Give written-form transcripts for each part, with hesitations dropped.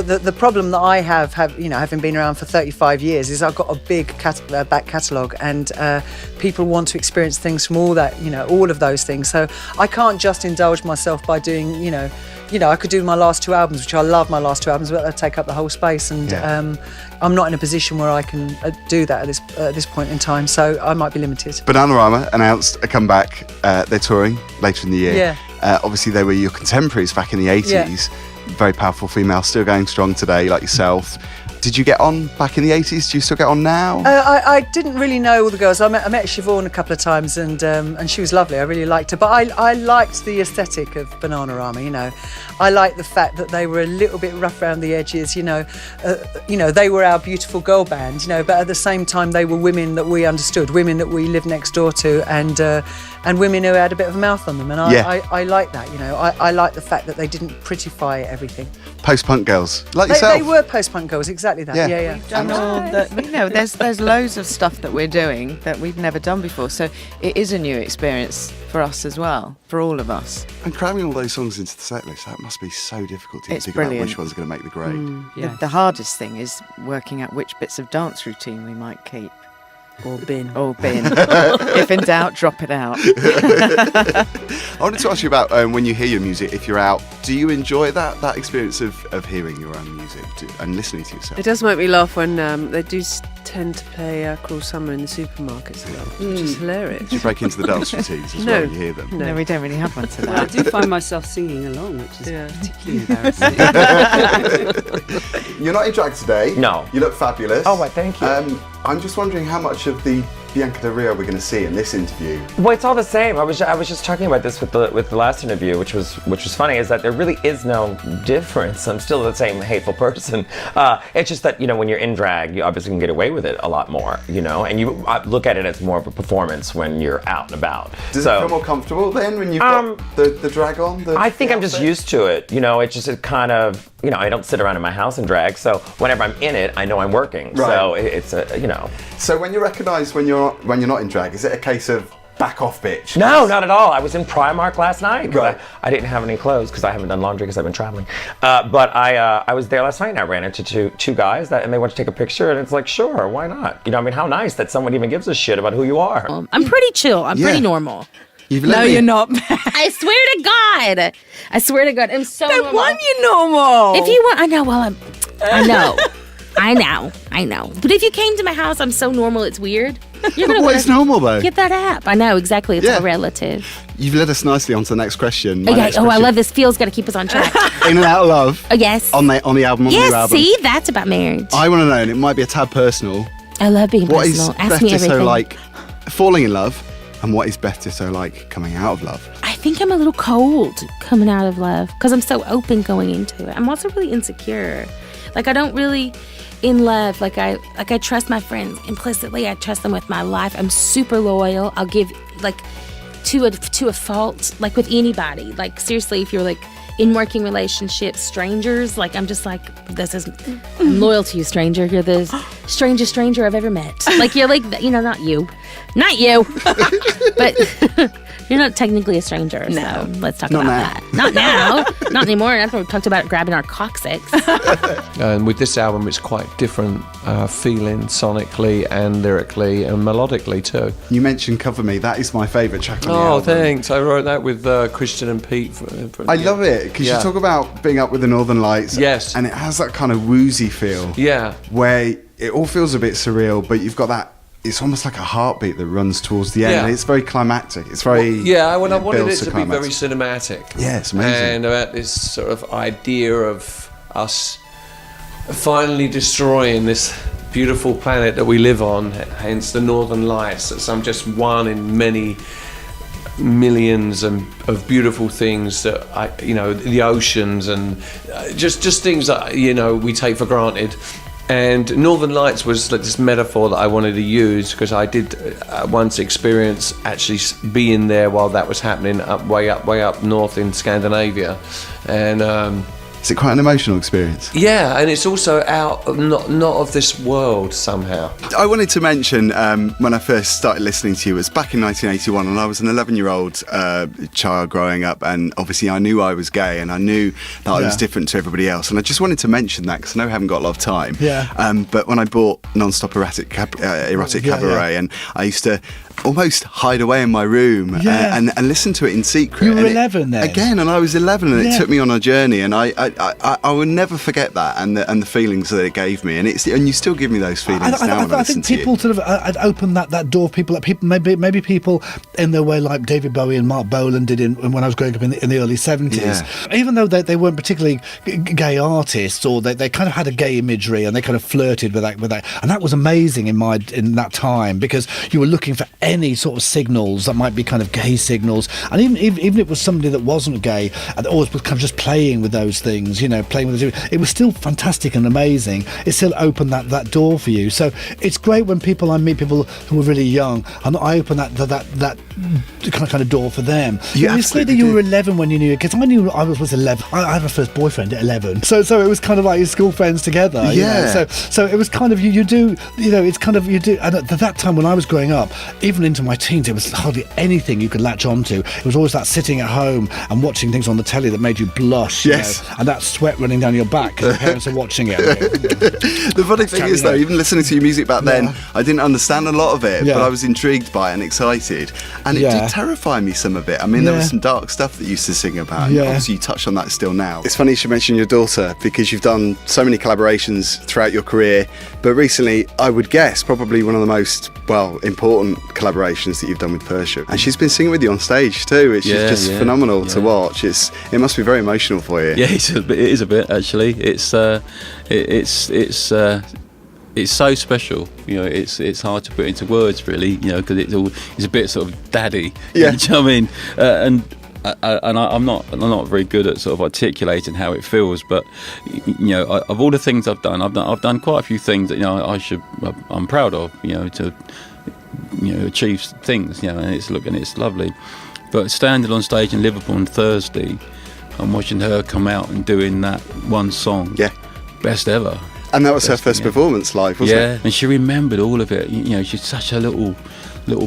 the problem that I have, having been around for 35 years, is I've got a big back catalogue, and people want to experience things from all of those things. So I can't just indulge myself by doing, I could do my last 2 albums, which I love my last 2 albums, but they take up the whole space, and I'm not in a position where I can do that at this point in time, so I might be limited. Bananarama announced a comeback. They're touring later in the year. Yeah. Obviously, they were your contemporaries back in the 80s. Yeah. Very powerful female, still going strong today, like yourself. Did you get on back in the 80s? Do you still get on now? I didn't really know all the girls. I met Siobhan a couple of times, and she was lovely. I really liked her. But I liked the aesthetic of Bananarama, I liked the fact that they were a little bit rough around the edges, they were our beautiful girl band, but at the same time they were women that we understood, women that we lived next door to, and women who had a bit of a mouth on them. And I like that, I like the fact that they didn't prettify everything. Post-punk girls, like yourself. They were post-punk girls, exactly that. Yeah. We've done all there's loads of stuff that we're doing that we've never done before. So it is a new experience for us as well, for all of us. And cramming all those songs into the set list, that must be so difficult to think brilliant. about which ones are going to make the grade. Yes. The hardest thing is working out which bits of dance routine we might keep. Or bin. If in doubt, drop it out. I wanted to ask you about when you hear your music, if you're out, do you enjoy that experience of hearing your own music and listening to yourself? It does make me laugh when they do tend to play Cruel Summer in the supermarkets a lot, which is hilarious. Do you break into the dance routines as well when you hear them? No, we don't really have one to that. I do find myself singing along, which is particularly embarrassing. You're not in drag today. No. You look fabulous. Oh, well, thank you. I'm just wondering how much of the Bianca Del Rio we're going to see in this interview. Well, it's all the same. I was just talking about this with the last interview, which was funny, is that there really is no difference. I'm still the same hateful person. It's just that, when you're in drag, you obviously can get away with it a lot more, and you look at it as more of a performance when you're out and about. Does it feel more comfortable then when you've got the drag on? I think I'm just used to it. It kind of, I don't sit around in my house and drag, so whenever I'm in it, I know I'm working. Right. So it's So when you recognise when you're not in drag, is it a case of back off, bitch? No, not at all. I was in Primark last night. Right. I didn't have any clothes because I haven't done laundry because I've been traveling. But I was there last night and I ran into two guys and they wanted to take a picture, and it's like, sure, why not? How nice that someone even gives a shit about who you are. I'm pretty chill. I'm pretty normal. No, you're not. I swear to God, I'm so normal. One, you're normal. If you want, I know. Well, I know. But if you came to my house, I'm so normal, it's weird. You're gonna what is normal though? Get that app. I know exactly. It's all relative. You've led us nicely on to the next question. Okay. I love this. Feels got to keep us on track. In and Out of Love. Oh yes. On the album. Yes. The album. See, that's about marriage. I want to know, and it might be a tad personal. I love being what personal. Is Ask me Beth Ditto everything. like falling in love, and what is Beth Ditto like coming out of love? I think I'm a little cold coming out of love because I'm so open going into it. I'm also really insecure. Like I don't really in love. Like I trust my friends implicitly. I trust them with my life. I'm super loyal. I'll give like to a fault. Like with anybody. Like seriously, if you're like in working relationships, strangers, like I'm just like I'm loyal to you, stranger. You're the strangest stranger I've ever met. Like you're like not you, but. You're not technically a stranger, so let's talk about that. Not now. Not anymore. After we talked about grabbing our coccyx. And with this album, it's quite different feeling sonically and lyrically and melodically too. You mentioned Cover Me. That is my favourite track on the album. Oh, thanks. I wrote that with Christian and Pete. I love it because you talk about being up with the Northern Lights. Yes. And it has that kind of woozy feel. Yeah. Where it all feels a bit surreal, but you've got that. It's almost like a heartbeat that runs towards the end. Yeah. It's very climactic. It's very... I wanted it to be very cinematic. Yeah, it's amazing. And about this sort of idea of us finally destroying this beautiful planet that we live on, hence the Northern Lights. That's just one in many millions of beautiful things that the oceans and just things that we take for granted. And Northern Lights was like this metaphor that I wanted to use because I did once experience actually being there while that was happening way up north in Scandinavia. And Is it quite an emotional experience? Yeah, and it's also not of this world somehow. I wanted to mention when I first started listening to you, it was back in 1981, and I was an 11-year-old child growing up, and obviously I knew I was gay, and I knew that I was different to everybody else, and I just wanted to mention that because I know we haven't got a lot of time. But when I bought Non-Stop Erotic Cabaret, and I used to almost hide away in my room and listen to it in secret. You were 11 then? Again, and I was 11, and it took me on a journey, and I will never forget that, and the feelings that it gave me, and you still give me those feelings now when I listen to you. I think people sort of opened that door. People maybe people in their way, like David Bowie and Mark Bolan did when I was growing up in the early 70s. Even though they weren't particularly gay artists, or they kind of had a gay imagery, and they kind of flirted with that, and that was amazing in that time, because you were looking for any sort of signals that might be kind of gay signals, and even if it was somebody that wasn't gay and always was kind of just playing with those things, playing with it was still fantastic and amazing. It still opened that door for you. So it's great when I meet people who are really young, and I open that kind of door for them. It's great that you were 11 when you knew it, because I knew I was 11. I had my first boyfriend at 11, so it was kind of like your school friends together. So it was kind of you do. It's kind of you do. And at that time when I was growing up, even into my teens, there was hardly anything you could latch onto. It was always that sitting at home and watching things on the telly that made you blush. And that sweat running down your back because your parents are watching it. The funny thing is, though, even listening to your music back then, I didn't understand a lot of it, but I was intrigued by it and excited, and it did terrify me, some of it. I mean, there was some dark stuff that you used to sing about, and obviously you touch on that still now. It's funny you should mention your daughter, because you've done so many collaborations throughout your career, but recently, I would guess, probably one of the most, important collaborations that you've done with Persia, and she's been singing with you on stage too, which is just phenomenal to watch. It must be very emotional for you. Yeah, it is a bit actually. It's so special, it's hard to put into words really, because it's a bit sort of daddy. You know what I mean? And I'm not very good at sort of articulating how it feels, but of all the things I've done quite a few things that I'm proud of, to achieve things, and it's lovely. But standing on stage in Liverpool on Thursday and watching her come out and doing that one song, best ever. And that was her first performance live, wasn't it? Yeah, and she remembered all of it. She's such a little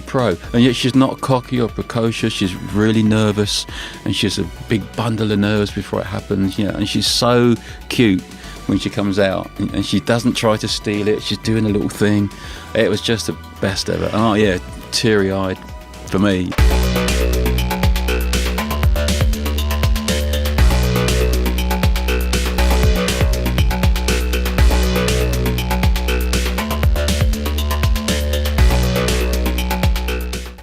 pro, and yet she's not cocky or precocious. She's really nervous, and she's a big bundle of nerves before it happens. And she's so cute when she comes out, and she doesn't try to steal it. She's doing a little thing. It was just the best ever. Oh yeah, teary-eyed for me.